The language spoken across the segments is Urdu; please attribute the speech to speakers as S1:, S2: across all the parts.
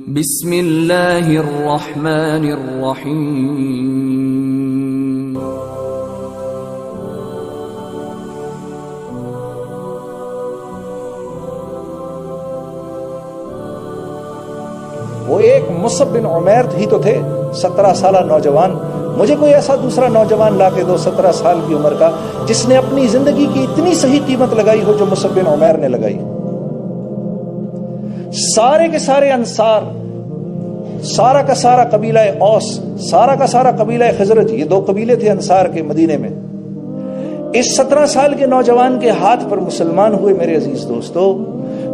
S1: بسم اللہ الرحمن الرحیم
S2: وہ ایک مصعب بن عمیر ہی تو تھے، 17 سالہ نوجوان۔ مجھے کوئی ایسا دوسرا نوجوان لا کے دو 17 سال کی عمر کا جس نے اپنی زندگی کی اتنی صحیح قیمت لگائی ہو جو مصعب بن عمیر نے لگائی۔ سارے کے سارے انصار، سارا کا سارا قبیلہ اوس، سارا کا سارا قبیلہ خزرج، یہ 2 قبیلے تھے انصار کے مدینے میں، اس 17 سال کے نوجوان کے ہاتھ پر مسلمان ہوئے۔ میرے عزیز دوستو،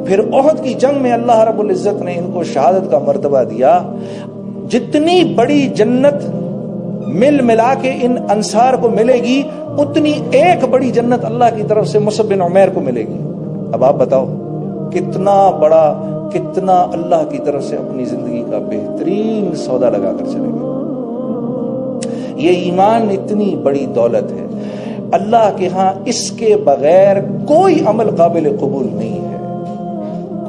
S2: پھر احد کی جنگ میں اللہ رب العزت نے ان کو شہادت کا مرتبہ دیا۔ جتنی بڑی جنت مل ملا کے ان انصار کو ملے گی، اتنی ایک بڑی جنت اللہ کی طرف سے مصعب بن عمیر کو ملے گی۔ اب آپ بتاؤ کتنا بڑا، کتنا اللہ کی طرف سے اپنی زندگی کا بہترین سودا لگا کر چلے گئے۔ یہ ایمان اتنی بڑی دولت ہے، اللہ کے ہاں اس کے بغیر کوئی عمل قابل قبول نہیں ہے،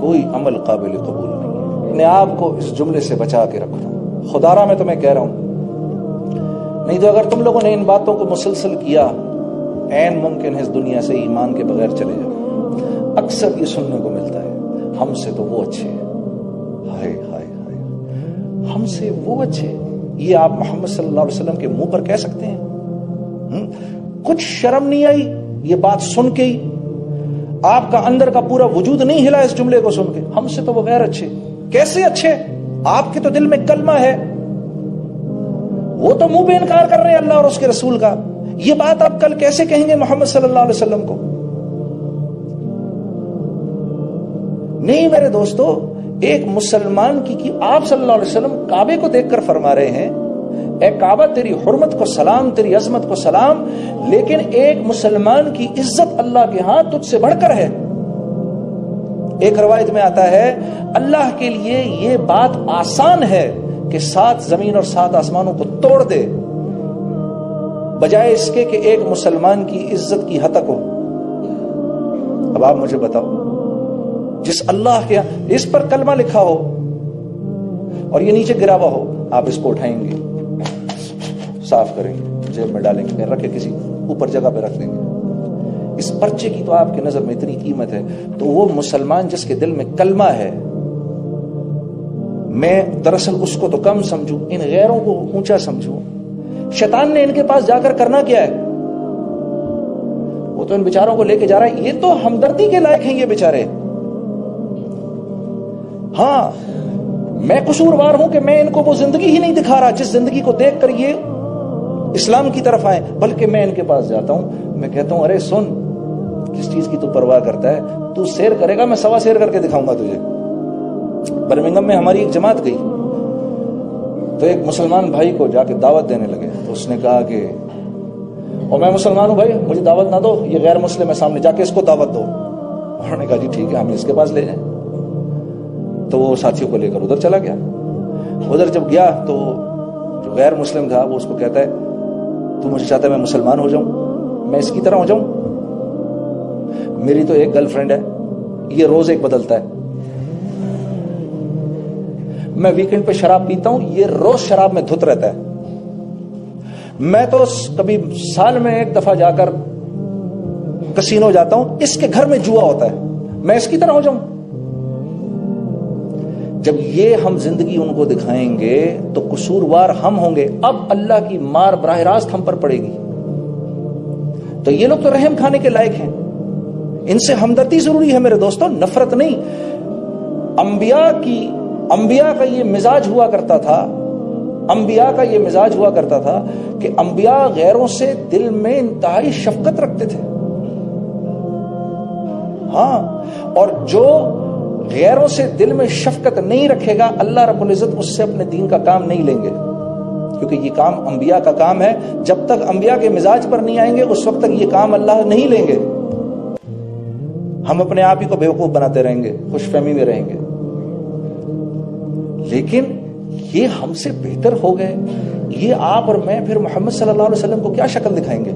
S2: کوئی عمل قابل قبول نہیں ہے۔ اپنے آپ کو اس جملے سے بچا کے رکھنا، خدارہ میں تمہیں کہہ رہا ہوں، نہیں تو اگر تم لوگوں نے ان باتوں کو مسلسل کیا، عین ممکن ہے اس دنیا سے ایمان کے بغیر چلے جاؤ۔ اکثر یہ سننے کو ملتا ہے، ہم سے تو وہ اچھے، ہائے ہائے ہائے، ہم سے وہ اچھے۔ یہ آپ محمد صلی اللہ علیہ وسلم کے منہ پر کہہ سکتے ہیں؟ کچھ شرم نہیں آئی یہ بات سن کے ہی؟ آپ کا اندر کا پورا وجود نہیں ہلا اس جملے کو سن کے؟ ہم سے تو وہ غیر اچھے، کیسے اچھے؟ آپ کے تو دل میں کلمہ ہے، وہ تو منہ پہ انکار کر رہے ہیں اللہ اور اس کے رسول کا۔ یہ بات آپ کل کیسے کہیں گے محمد صلی اللہ علیہ وسلم کو؟ نہیں میرے دوستو، ایک مسلمان کی آپ صلی اللہ علیہ وسلم کعبے کو دیکھ کر فرما رہے ہیں، اے کعبہ تیری حرمت کو سلام، تیری عظمت کو سلام، لیکن ایک مسلمان کی عزت اللہ کے ہاں تجھ سے بڑھ کر ہے۔ ایک روایت میں آتا ہے اللہ کے لیے یہ بات آسان ہے کہ 7 زمین اور 7 آسمانوں کو توڑ دے، بجائے اس کے کہ ایک مسلمان کی عزت کی ہتک ہو۔ اب آپ مجھے بتاؤ، جس اللہ کے اس پر کلمہ لکھا ہو اور یہ نیچے گرا ہوا ہو، آپ اس کو اٹھائیں گے، صاف کریں گے، جیب میں ڈالیں گے، رکھ کے کسی اوپر جگہ پہ رکھ دیں گے؟ اس پرچے کی تو آپ کی نظر میں اتنی قیمت ہے، تو وہ مسلمان جس کے دل میں کلمہ ہے، میں دراصل اس کو تو کم سمجھوں، ان غیروں کو اونچا سمجھوں۔ شیطان نے ان کے پاس جا کر کرنا کیا ہے؟ وہ تو ان بیچاروں کو لے کے جا رہا ہے، یہ تو ہمدردی کے لائق ہیں یہ بیچارے۔ ہاں میں قصوروار ہوں کہ میں ان کو وہ زندگی ہی نہیں دکھا رہا جس زندگی کو دیکھ کر یہ اسلام کی طرف آئے، بلکہ میں ان کے پاس جاتا ہوں، میں کہتا ہوں ارے سن، کس چیز کی تو پرواہ کرتا ہے؟ تو سیر کرے گا، میں 1.25 سیر کر کے دکھاؤں گا تجھے۔ برمنگم میں ہماری ایک جماعت گئی تو ایک مسلمان بھائی کو جا کے دعوت دینے لگے، تو اس نے کہا کہ اور میں مسلمان ہوں بھائی، مجھے دعوت نہ دو، یہ غیر مسلم ہے، سامنے جا کے اس کو دعوت دو۔ انہوں نے کہا جی ٹھیک ہے، ہم اس کے پاس لے جائیں۔ تو وہ ساتھیوں کو لے کر ادھر چلا گیا۔ ادھر جب گیا تو جو غیر مسلم تھا وہ اس کو کہتا ہے تو مجھے چاہتا ہے میں مسلمان ہو جاؤں، میں اس کی طرح ہو جاؤں؟ میری تو ایک گرل فرینڈ ہے، یہ روز ایک بدلتا ہے، میں ویکنڈ پہ شراب پیتا ہوں، یہ روز شراب میں دھت رہتا ہے، میں تو کبھی سال میں 1 دفعہ جا کر کسینو جاتا ہوں، اس کے گھر میں جوا ہوتا ہے، میں اس کی طرح ہو جاؤں؟ جب یہ ہم زندگی ان کو دکھائیں گے تو قصوروار ہم ہوں گے، اب اللہ کی مار براہ راست ہم پر پڑے گی۔ تو یہ لوگ تو رحم کھانے کے لائق ہیں، ان سے ہمدردی ضروری ہے میرے دوستوں، نفرت نہیں۔ انبیاء کا یہ مزاج ہوا کرتا تھا، انبیاء کا یہ مزاج ہوا کرتا تھا کہ انبیاء غیروں سے دل میں انتہائی شفقت رکھتے تھے۔ ہاں، اور جو غیروں سے دل میں شفقت نہیں رکھے گا، اللہ رب العزت اس سے اپنے دین کا کام نہیں لیں گے، کیونکہ یہ کام انبیاء کا کام ہے۔ جب تک انبیاء کے مزاج پر نہیں آئیں گے اس وقت تک یہ کام اللہ نہیں لیں گے۔ ہم اپنے آپ ہی کو بیوقوف بناتے رہیں گے، خوش فہمی میں رہیں گے، لیکن یہ ہم سے بہتر ہو گئے، یہ آپ اور میں پھر محمد صلی اللہ علیہ وسلم کو کیا شکل دکھائیں گے؟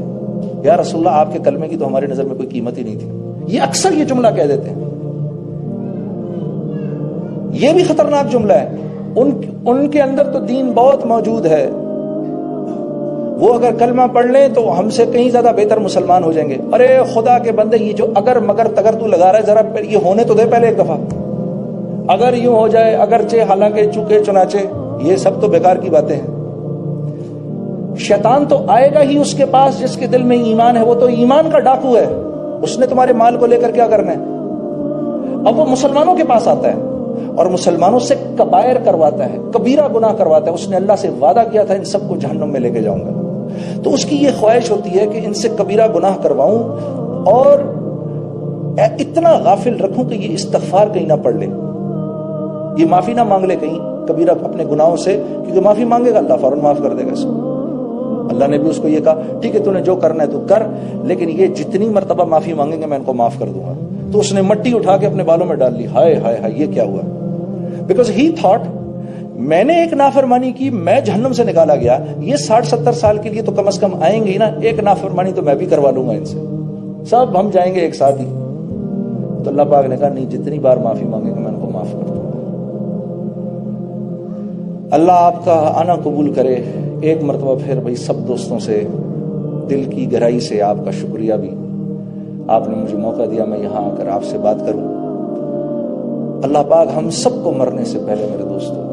S2: یا رسول اللہ آپ کے کلمے کی تو ہماری نظر میں کوئی قیمت ہی نہیں تھی۔ یہ اکثر یہ جملہ کہہ دیتے ہیں، یہ بھی خطرناک جملہ ہے۔ ان کے اندر تو دین بہت موجود ہے، وہ اگر کلمہ پڑھ لیں تو ہم سے کہیں زیادہ بہتر مسلمان ہو جائیں گے۔ ارے خدا کے بندے، یہ جو اگر مگر تگر تو لگا رہا ہے، ذرا یہ ہونے تو دے پہلے ایک دفعہ۔ اگر یوں ہو جائے، اگرچہ، حالانکہ، چونکہ، چنانچہ، یہ سب تو بیکار کی باتیں ہیں۔ شیطان تو آئے گا ہی اس کے پاس جس کے دل میں ایمان ہے، وہ تو ایمان کا ڈاکو ہے، اس نے تمہارے مال کو لے کر کیا کرنا ہے؟ اب وہ مسلمانوں کے پاس آتا ہے اور مسلمانوں سے کبائر کرواتا ہے، کبیرہ گناہ کرواتا ہے۔ اس نے اللہ سے وعدہ کیا تھا ان سب کو جہنم میں لے کے جاؤں گا، تو اس کی یہ خواہش ہوتی ہے کہ ان سے کبیرہ گناہ کرواؤں اور اتنا غافل رکھوں کہ یہ استغفار کہیں نہ پڑھ لے، یہ معافی نہ مانگ لے کہیں کبیرہ اپنے گناہوں سے، کیونکہ معافی مانگے گا اللہ فوراً معاف کر دے گا اس کو۔ اللہ نے بھی اس کو یہ کہا ٹھیک ہے تو نے جو کرنا ہے تو کر، لیکن یہ جتنی مرتبہ معافی مانگیں گے میں ان کو معاف کر دوں گا۔ تو اس نے مٹی اٹھا کے اپنے بالوں میں ڈال لی، ہائے ہائے ہائے یہ کیا ہوا؟ بیکاز ہی تھاٹ میں نے ایک نافرمانی کی، میں جہنم سے نکالا گیا، یہ 60-70 سال کے لیے تو کم از کم آئیں گے ہی نا، ایک نافرمانی تو میں بھی کروا لوں گا ان سے، سب ہم جائیں گے ایک ساتھ ہی۔ تو اللہ پاک نے کہا نہیں، جتنی بار معافی مانگیں گے میں ان کو معاف کر دوں گا۔ اللہ آپ کا آنا قبول کرے۔ ایک مرتبہ پھر بھائی سب دوستوں سے دل کی گہرائی سے آپ کا شکریہ بھی، آپ نے مجھے موقع دیا میں یہاں آ کر آپ سے بات کروں۔ اللہ پاک ہم سب کو مرنے سے پہلے میرے دوستوں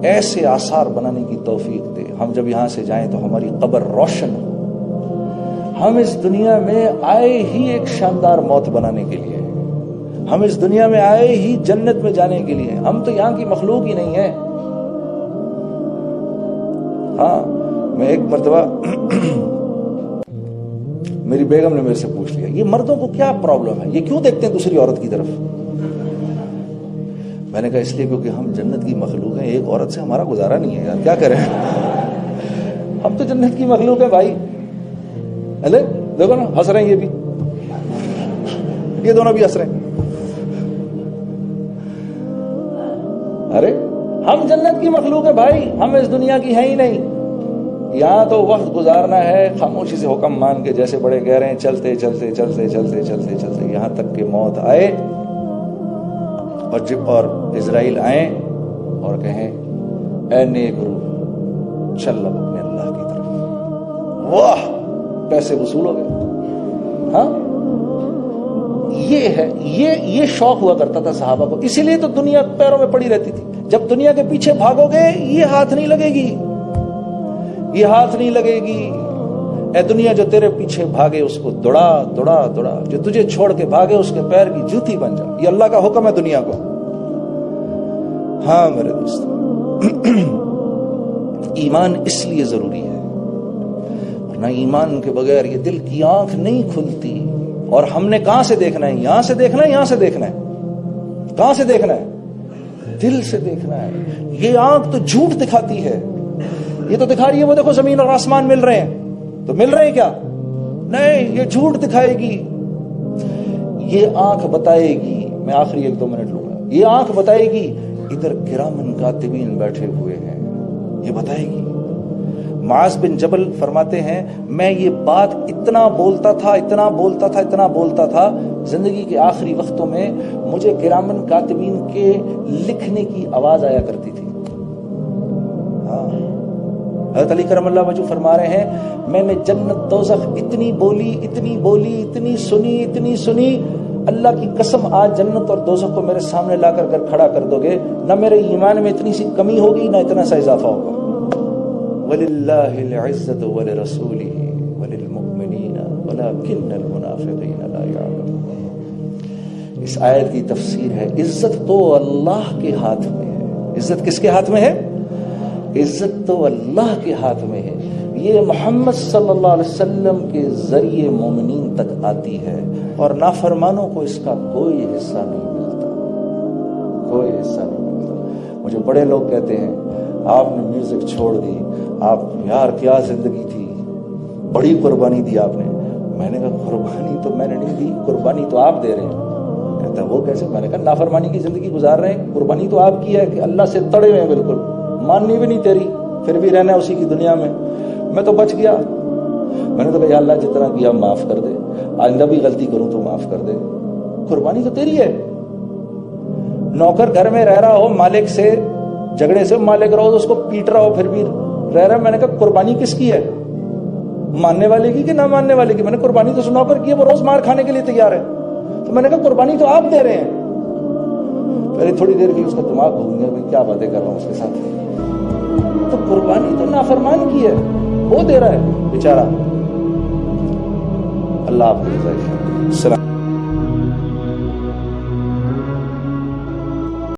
S2: ایسے آثار بنانے کی توفیق دے، ہم جب یہاں سے جائیں تو ہماری قبر روشن ہو، ہم اس دنیا میں آئے ہی ایک شاندار موت بنانے کے لیے، ہم اس دنیا میں آئے ہی جنت میں جانے کے لیے، ہم تو یہاں کی مخلوق ہی نہیں ہے۔ ہاں میں ایک مرتبہ میری بیگم نے میرے سے پوچھ لیا یہ مردوں کو کیا پرابلم ہے، یہ کیوں دیکھتے ہیں دوسری عورت کی طرف؟ میں نے کہا اس لیے کیونکہ ہم جنت کی مخلوق ہیں، ایک عورت سے ہمارا گزارا نہیں ہے یار، کیا کریں ہم تو جنت کی مخلوق ہیں بھائی۔ ارے دیکھو نا ہنس رہے ہیں، یہ بھی، یہ دونوں بھی ہنس رہے ہیں۔ ارے ہم جنت کی مخلوق ہیں بھائی، ہم اس دنیا کی ہیں ہی نہیں، یہاں تو وقت گزارنا ہے خاموشی سے حکم مان کے، جیسے بڑے کہہ رہے ہیں چلتے چلتے چلتے چلتے چلتے چلتے یہاں تک کہ موت آئے اور اسرائیل آئیں اور کہیں اے نیک روح چل اب اپنے اللہ کی طرف، واہ پیسے وصول ہو گئے۔ ہاں یہ ہے، یہ شوق ہوا کرتا تھا صحابہ کو، اسی لیے تو دنیا پیروں میں پڑی رہتی تھی۔ جب دنیا کے پیچھے بھاگو گے یہ ہاتھ نہیں لگے گی، یہ ہاتھ نہیں لگے گی۔ اے دنیا جو تیرے پیچھے بھاگے اس کو دوڑا دوڑا دوڑا، جو تجھے چھوڑ کے بھاگے اس کے پیر کی جوتی بن جا، یہ اللہ کا حکم ہے دنیا کو۔ ہاں میرے دوست، ایمان اس لیے ضروری ہے، ورنہ ایمان کے بغیر یہ دل کی آنکھ نہیں کھلتی۔ اور ہم نے کہاں سے دیکھنا ہے؟ یہاں سے دیکھنا ہے، یہاں سے دیکھنا ہے، کہاں سے دیکھنا ہے؟ دل سے دیکھنا ہے۔ یہ آنکھ تو جھوٹ دکھاتی ہے، یہ تو دکھا رہی ہے وہ دیکھو زمین اور آسمان مل رہے ہیں، تو مل رہے ہیں کیا؟ نہیں، یہ جھوٹ دکھائے گی۔ یہ آنکھ بتائے گی، میں آخری 1-2 منٹ لوں گا، یہ آنکھ بتائے گی ادھر کرامن کاتبین بیٹھے ہوئے ہیں، یہ بتائے گی۔ معاذ بن جبل فرماتے ہیں میں یہ بات اتنا بولتا تھا اتنا بولتا تھا اتنا بولتا تھا، زندگی کے آخری وقتوں میں مجھے کرامن کاتبین کے لکھنے کی آواز آیا کرتی تھی۔ ہاں حضرت علی کرم اللہ وجہ فرما رہے ہیں میں نے جنت دوزخ اتنی بولی اتنی بولی اتنی سنی، اللہ کی قسم آج جنت اور دوزخ کو میرے سامنے لا کر کھڑا کر دو گے، نہ میرے ایمان میں اتنی سی کمی ہوگی نہ اتنا سا اضافہ ہوگا۔ وَلِلَّهِ الْعِزَّةُ وَلِرَسُولِهِ وَلِلْمُؤْمِنِينَ وَلَكِنَّ الْمُنَافِقِينَ لَا يَعْلَمُونَ۔ اس آیت کی تفسیر ہے عزت تو اللہ کے ہاتھ میں ہے۔ عزت کس کے ہاتھ میں ہے؟ عزت تو اللہ کے ہاتھ میں ہے، یہ محمد صلی اللہ علیہ وسلم کے ذریعے مومنین تک آتی ہے، اور نافرمانوں کو اس کا کوئی حصہ نہیں ملتا، کوئی حصہ نہیں ملتا۔ مجھے بڑے لوگ کہتے ہیں آپ نے میوزک چھوڑ دی، آپ یار کیا زندگی تھی، بڑی قربانی دی آپ نے۔ میں نے کہا قربانی تو میں نے نہیں دی، قربانی تو آپ دے رہے ہیں۔ کہتا وہ کیسے؟ میں نے کہا نافرمانی کی زندگی گزار رہے ہیں، قربانی تو آپ کی ہے کہ اللہ سے تڑے ہوئے ہیں بالکل، ماننی بھی نہیں تیری، پھر بھی رہنا ہے اسی کی دنیا میں۔ میں تو بچ گیا، میں نے تو کہا یا اللہ جتنا کیا معاف کر دے، آئندہ بھی غلطی کروں تو معاف کر دے، قربانی تو تیری ہے۔ نوکر گھر میں رہ رہا ہو، مالک سے جھگڑے سے مالک روز اس کو پیٹ رہا ہو پھر بھی رہ رہا. میں نے کہا قربانی کس کی ہے, ماننے والے کی کہ نہ ماننے والے کی؟ میں نے قربانی تو سنا پر کی ہے, وہ روز مار کھانے کے لیے تیار ہے. تو میں نے کہا قربانی تو آپ دے رہے ہیں. پہلے تھوڑی دیر کی اس کا دماغ گھوم گیا, کیا باتیں کر رہا ہوں اس کے ساتھ. تو قربانی تو نافرمان کی ہے, وہ دے رہا ہے بیچارہ. اللہ حافظ. السلام.